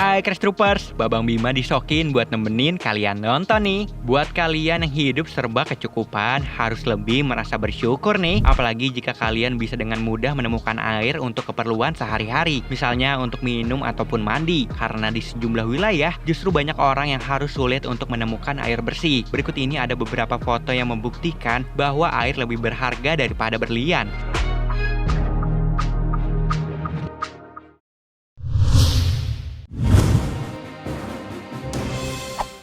Hai Crash Troopers, Babang Bima disokin buat nemenin kalian nonton nih. Buat kalian yang hidup serba kecukupan, harus lebih merasa bersyukur nih. Apalagi jika kalian bisa dengan mudah menemukan air untuk keperluan sehari-hari. Misalnya untuk minum ataupun mandi. Karena di sejumlah wilayah, justru banyak orang yang harus sulit untuk menemukan air bersih. Berikut ini ada beberapa foto yang membuktikan bahwa air lebih berharga daripada berlian.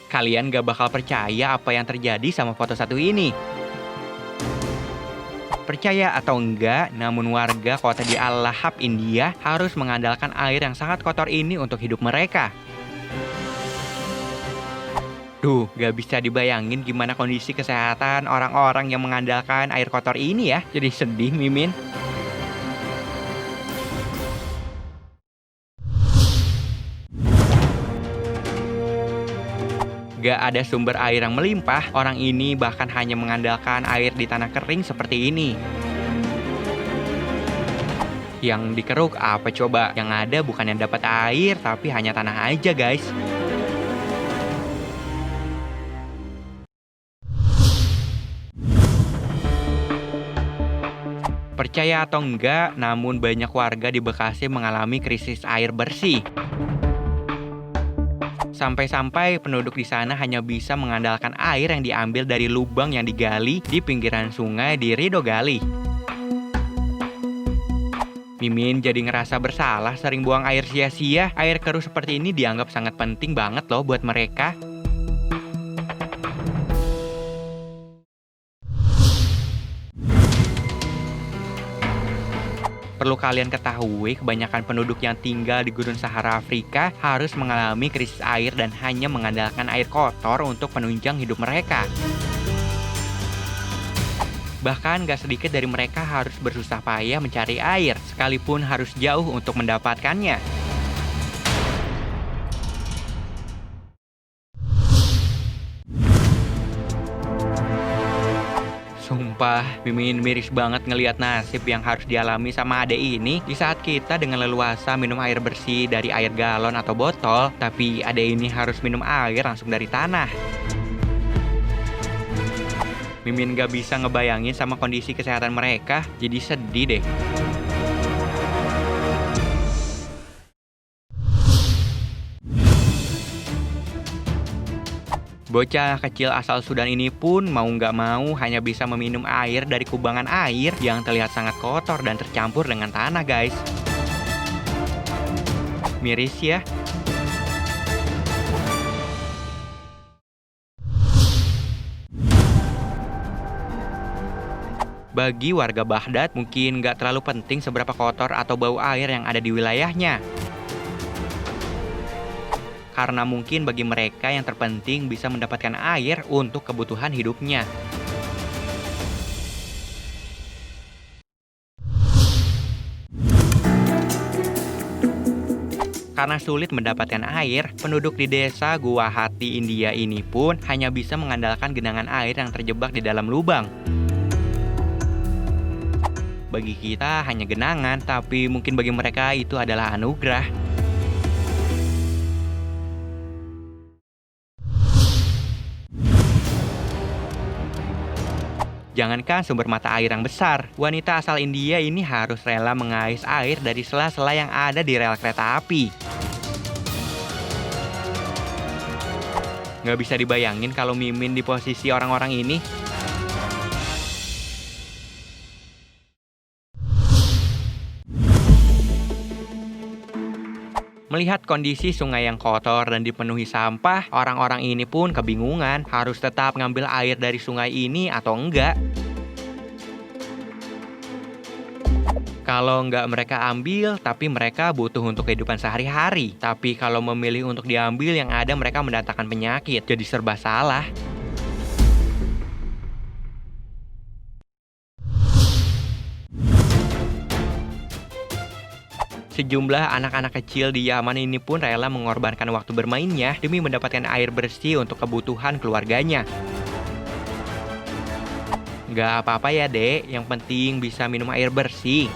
Kalian gak bakal percaya apa yang terjadi sama foto satu ini. Percaya atau enggak, namun warga kota di Al-Lahab, India harus mengandalkan air yang sangat kotor ini untuk hidup mereka. Duh, gak bisa dibayangin gimana kondisi kesehatan orang-orang yang mengandalkan air kotor ini ya. Jadi sedih, Mimin. Gak ada sumber air yang melimpah, orang ini bahkan hanya mengandalkan air di tanah kering seperti ini. Yang dikeruk apa coba? Yang ada bukan yang dapat air, tapi hanya tanah aja guys. Percaya atau enggak, namun banyak warga di Bekasi mengalami krisis air bersih. Sampai-sampai penduduk di sana hanya bisa mengandalkan air yang diambil dari lubang yang digali di pinggiran sungai di Ridho Gali. Mimin jadi ngerasa bersalah sering buang air sia-sia. Air keruh seperti ini dianggap sangat penting banget loh buat mereka. Perlu kalian ketahui, kebanyakan penduduk yang tinggal di Gurun Sahara Afrika harus mengalami krisis air dan hanya mengandalkan air kotor untuk penunjang hidup mereka. Bahkan gak sedikit dari mereka harus bersusah payah mencari air, sekalipun harus jauh untuk mendapatkannya. Sumpah, Mimin miris banget ngelihat nasib yang harus dialami sama adek ini di saat kita dengan leluasa minum air bersih dari air galon atau botol, tapi adek ini harus minum air langsung dari tanah. Mimin gak bisa ngebayangin sama kondisi kesehatan mereka, jadi sedih deh. Bocah kecil asal Sudan ini pun mau nggak mau hanya bisa meminum air dari kubangan air yang terlihat sangat kotor dan tercampur dengan tanah guys. Miris ya. Bagi warga Baghdad mungkin nggak terlalu penting seberapa kotor atau bau air yang ada di wilayahnya. Karena mungkin bagi mereka yang terpenting bisa mendapatkan air untuk kebutuhan hidupnya. Karena sulit mendapatkan air, penduduk di desa Guwahati, India ini pun hanya bisa mengandalkan genangan air yang terjebak di dalam lubang. Bagi kita hanya genangan, tapi mungkin bagi mereka itu adalah anugerah. Jangankan sumber mata air yang besar, wanita asal India ini harus rela mengais air dari sela-sela yang ada di rel kereta api. Nggak bisa dibayangin kalau Mimin di posisi orang-orang ini. Melihat kondisi sungai yang kotor dan dipenuhi sampah, orang-orang ini pun kebingungan harus tetap ngambil air dari sungai ini atau enggak. Kalau nggak mereka ambil, tapi mereka butuh untuk kehidupan sehari-hari. Tapi kalau memilih untuk diambil, yang ada mereka mendatangkan penyakit, jadi serba salah. Sejumlah anak-anak kecil di Yaman ini pun rela mengorbankan waktu bermainnya demi mendapatkan air bersih untuk kebutuhan keluarganya. Nggak apa-apa ya dek, yang penting bisa minum air bersih.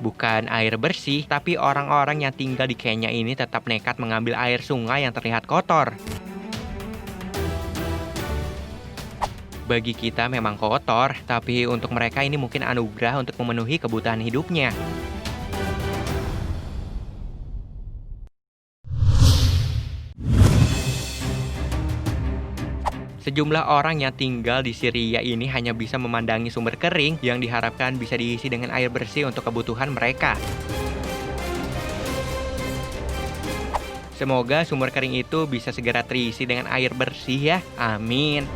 Bukan air bersih, tapi orang-orang yang tinggal di Kenya ini tetap nekat mengambil air sungai yang terlihat kotor. Bagi kita memang kotor, tapi untuk mereka ini mungkin anugerah untuk memenuhi kebutuhan hidupnya. Sejumlah orang yang tinggal di Syria ini hanya bisa memandangi sumber kering yang diharapkan bisa diisi dengan air bersih untuk kebutuhan mereka. Semoga sumber kering itu bisa segera terisi dengan air bersih ya. Amin.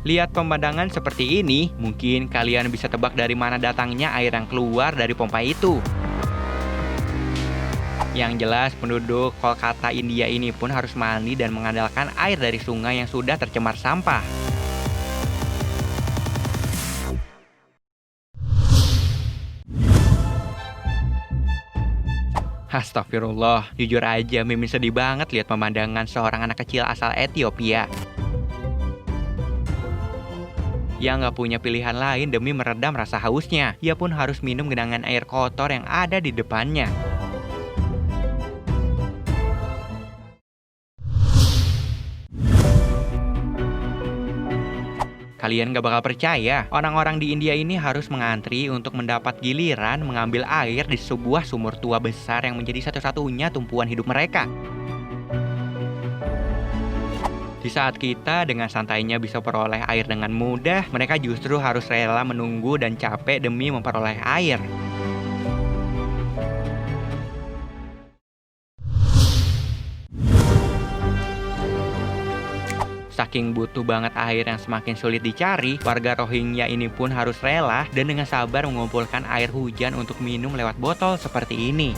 Lihat pemandangan seperti ini, mungkin kalian bisa tebak dari mana datangnya air yang keluar dari pompa itu. Yang jelas, penduduk Kolkata, India ini pun harus mandi dan mengandalkan air dari sungai yang sudah tercemar sampah. Astagfirullah, jujur aja Mimin sedih banget lihat pemandangan seorang anak kecil asal Ethiopia yang nggak punya pilihan lain demi meredam rasa hausnya. Ia pun harus minum genangan air kotor yang ada di depannya. Kalian gak bakal percaya, orang-orang di India ini harus mengantri untuk mendapat giliran mengambil air di sebuah sumur tua besar yang menjadi satu-satunya tumpuan hidup mereka. Di saat kita dengan santainya bisa peroleh air dengan mudah, mereka justru harus rela menunggu dan capek demi memperoleh air. Saking butuh banget air yang semakin sulit dicari, warga Rohingya ini pun harus rela dan dengan sabar mengumpulkan air hujan untuk minum lewat botol seperti ini.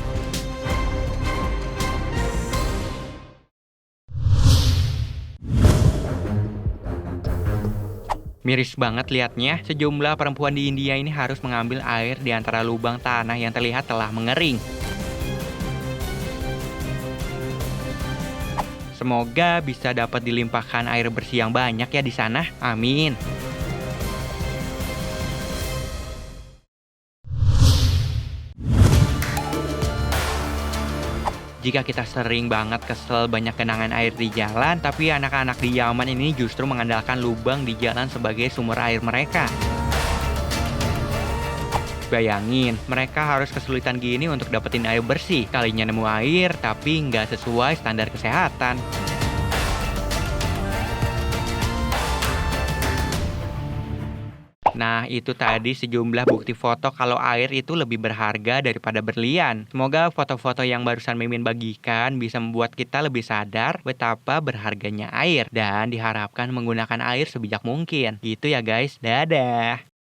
Miris banget liatnya, sejumlah perempuan di India ini harus mengambil air di antara lubang tanah yang terlihat telah mengering. Semoga bisa dapat dilimpahkan air bersih yang banyak ya di sana. Amin. Jika kita sering banget kesel banyak genangan air di jalan, tapi anak-anak di Yaman ini justru mengandalkan lubang di jalan sebagai sumber air mereka. Bayangin, mereka harus kesulitan gini untuk dapetin air bersih. Kalinya nemu air, tapi nggak sesuai standar kesehatan. Nah, itu tadi sejumlah bukti foto kalau air itu lebih berharga daripada berlian. Semoga foto-foto yang barusan Mimin bagikan bisa membuat kita lebih sadar betapa berharganya air dan diharapkan menggunakan air sebijak mungkin. Gitu ya guys, dadah.